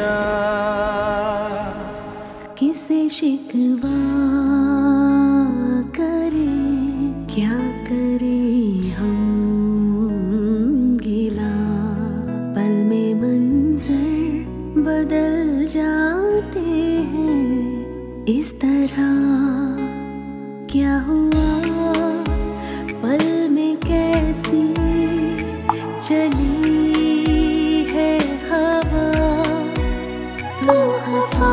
दुनिया। किसे शिकवा करे, क्या करे हम गिला, पल में मंजर बदल जाते हैं इस तरह। क्या हुआ पल में कैसी चली है हवा, तो खफा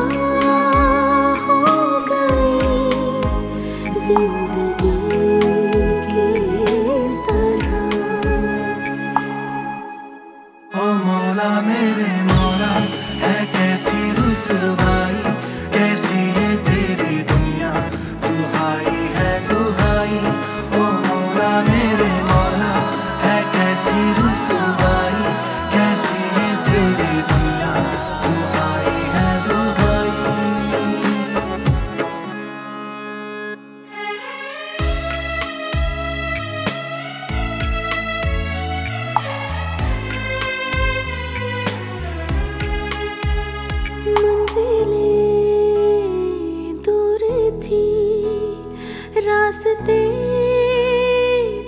हो गई जिंदगी की इस तरह। ओ मौला मेरे मौला, है कैसी रुसवाई, कैसी है तेरी दुनिया, दुहाई है दुहाई। ओ मौला मेरे मौला, है कैसी रुसवाई, कैसी है तेरी दुनिया, दुहाई है दुहाई। मंजिलें दूर थी, रास्ते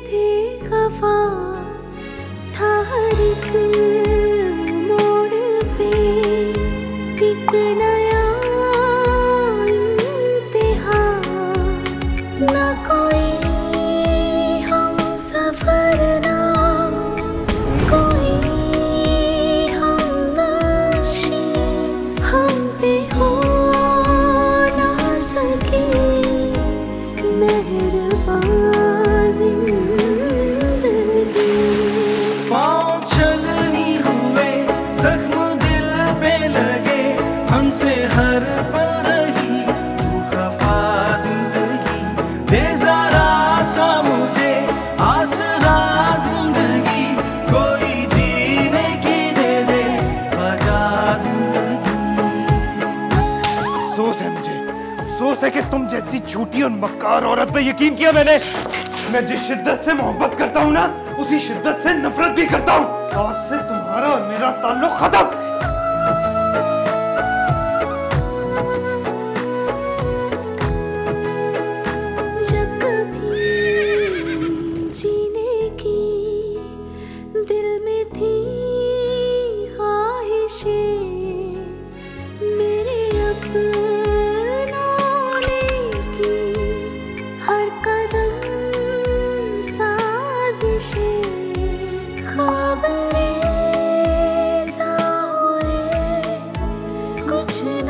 थे खफा, था हर एक मोड़ पे एक नया इम्तिहान। ना कोई हम सफर, ना कोई हम नक्शे, हम पे हो ना सके मेहरबान जिंदगी। पाँव छलनी हुए, जख्म दिल पे लगे, हमसे हर पल रही तू खफा जिंदगी। दे जरा सा मुझे आसरा जिंदगी, कोई जीने की दे दे वजह जिंदगी। अफसोस है मुझे, अफसोस है कि तुम जैसी झूठी और मक्कार औरत पे यकीन किया मैंने। मैं जिस शिद्दत से मोहब्बत करता हूँ ना, उसी शिद्दत से नफरत भी करता हूँ। आज से तुम्हारा और मेरा ताल्लुक खत्म। जब कभी जीने की दिल में थी ख्वाहिशें, मेरे अपनों ने की हर कदम साजिशें। ख्वाब रेज़ा हुए, कुछ न